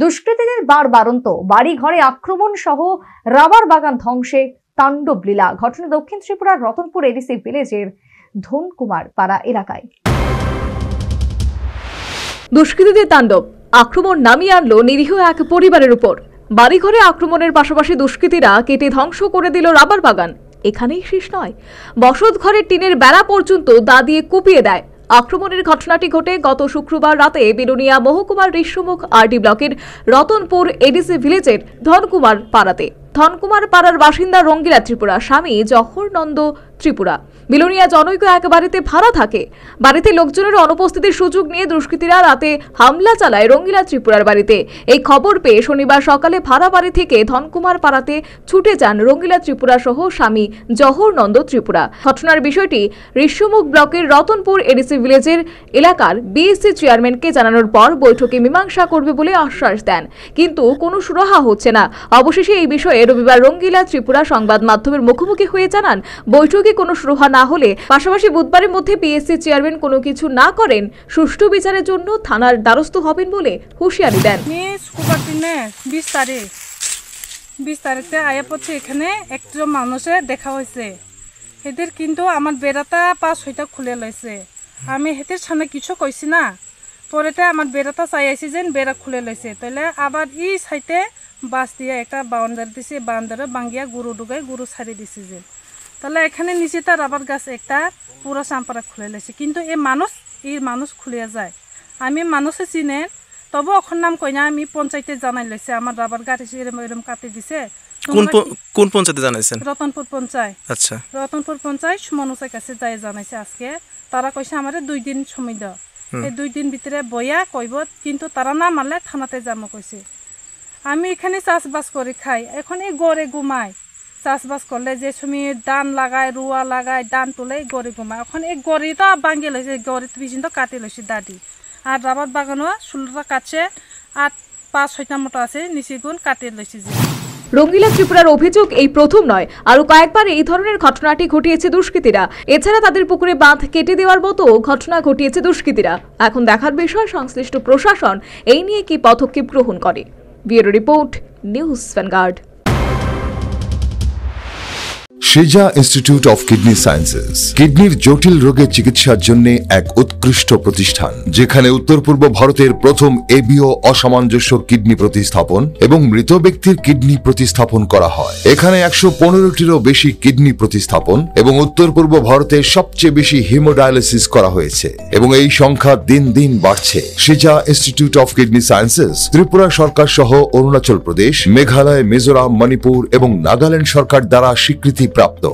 দুষ্কৃতীদের বারবারন্ত, বাড়ি ঘরে আক্রমণ সহ রাবার বাগান ধ্বংসে তাণ্ডব লীলা। ঘটনা দক্ষিণ ত্রিপুরার রতনপুর এডিসি ভিলেজের ধনকুমার পাড়া এলাকায়। দুষ্কৃতীদের তাণ্ডব, আক্রমণ নামিয়ে আনলো নিরীহ এক পরিবারের উপর। বাড়িঘরে আক্রমণের পাশাপাশি দুষ্কৃতীরা কেটে ধ্বংস করে দিল রাবার বাগান। এখানেই শেষ নয়, বসত ঘরের টিনের বেড়া পর্যন্ত দা দিয়ে কুপিয়ে দেয়। আক্রমণের ঘটনাটি ঘটে গত শুক্রবার রাতে বিলোনিয়া মহকুমার ঋষ্যমুখ আরডি ব্লকের রতনপুর এডিসি ভিলেজের ধনকুমার পাড়াতে। ধনকুমার পাড়ার বাসিন্দা রঙ্গিলা ত্রিপুরা, স্বামী জহর নন্দ ত্রিপুরা বিলোনিয়া জনৈক এক বাড়িতে ভাড়া থাকে। বাড়িতে লোকজনের অনুপস্থিতির সুযোগ নিয়ে দুষ্কৃতীরা রাতে হামলা চালায় রঙ্গিলা ত্রিপুরার বাড়িতে। এই খবর পেয়ে শনিবার সকালে ভাড়া বাড়ি থেকে ধনকুমার পাড়াতে ছুটে যান রঙ্গিলা ত্রিপুরা সহ স্বামী জহর নন্দ ত্রিপুরা। ঘটনার বিষয়টি ঋষ্যমুখ ব্লকের রতনপুর এডিসি ভিলেজের এলাকার বিএসসি চেয়ারম্যানকে জানানোর পর বৈঠকে মীমাংসা করবে বলে আশ্বাস দেন, কিন্তু কোনো সুরাহা হচ্ছে না। অবশেষে এই বিষয়ে রবিবার রঙ্গিলা ত্রিপুরা সংবাদ মাধ্যমের মুখোমুখি হয়ে জানান, বৈঠকে কোনো সুরাহা না হলে পাশাপাশি বুধবারের মধ্যে পিএসসি চেয়ারম্যান কোনো কিছু না করেন সুষ্ঠু বিচারের জন্য থানার দ্বারস্থ হবেন বলে হুঁশিয়ারি দেন। 20 তারিখে আয়া পড়ছে, এখানে একজন মানুষের দেখা হয়েছে। এদের কিন্তু আমার বেড়াটা 5-6টা খুলে লইছে। আমি হেতের সামনে কিছু কইছি না, পরেতে আমার বেড়াটা চাই আইছি যে বেড়া খুলে লইছে। তাহলে আবার এই সাইডে বাস দিয়ে একটা বাউন্ডারি দিছে, বাউন্ডারি ভাঙ্গিয়া গরু ডুগাই গরু ছাড়ি দিছে যে। তাহলে এখানে নিচে তার রাবার গাছ একটা পুরো চাম্পারা খুলে লেছে, কিন্তু এই মানুষ খুলে যায়। আমি মানুষে চিনে, তবু অখন নাম কই না। আমি পঞ্চায়েতে জানাই লেছে আমার রাবার গাছ এরম কাটি দিছে। কোন পঞ্চায়েতে জানাইছেন? রতনপুর পঞ্চায়েত। আচ্ছা, রতনপুর পঞ্চায়েত সুমনুসের কাছে যাই জানাইছে আজকে। তারা কইছে আমারে 2 দিন সময় দাও, এই 2 দিন ভিতরে বইয়া কইব, কিন্তু তারা না মানলে থানাতে যাবো কইছে। আমি এখানে চাষবাস করে খাই, এখন এই গড়ে ঘুমাই। চাষবাস করলে যে সময় ধান লাগায়, রুয়া লাগায়, ধান তুলে গড়ে ঘুমায়। এখন এই গড়িটা ভাঙ্গি লইছে, গড়ি পর্যন্ত কাটি লইছে দাদি। আর রাবার বাগানও 16টা কাটছে, আর 5-6টা মতো আছে নিচে গুণ কাটি লইছে। রঙ্গিলা ত্রিপুরার অভিযোগ এই প্রথম নয়, আরো কয়েকবার এই ধরনের ঘটনাটি ঘটিয়েছে দুষ্কৃতীরা। এছাড়া তাদের পুকুরে বাঁধ কেটে দেওয়ার মতো ঘটনা ঘটিয়েছে দুষ্কৃতীরা। এখন দেখার বিষয় সংশ্লিষ্ট প্রশাসন এই নিয়ে কি পদক্ষেপ গ্রহণ করে। Bureau report, news Vanguard. সেজা ইনস্টিটিউট অফ কিডনি সায়েন্সেস কিডনির জটিল রোগের চিকিৎসার জন্য এক উৎকৃষ্ট প্রতিষ্ঠান, যেখানে উত্তর পূর্ব ভারতের প্রথম এবিও অসামঞ্জস্য কিডনি প্রতিস্থাপন এবং মৃত ব্যক্তির কিডনি প্রতিস্থাপন করা হয়। এখানে 115টিরও বেশি কিডনি প্রতিস্থাপন এবং উত্তর পূর্ব ভারতের সবচেয়ে বেশি হিমোডায়ালিসিস করা হয়েছে, এবং এই সংখ্যা দিন দিন বাড়ছে। সেজা institute of kidney sciences Tripura সরকার সহ অরুণাচল প্রদেশ, মেঘালয়, মিজোরাম, মণিপুর এবং নাগাল্যান্ড সরকার দ্বারা স্বীকৃতি প্রাপ্ত।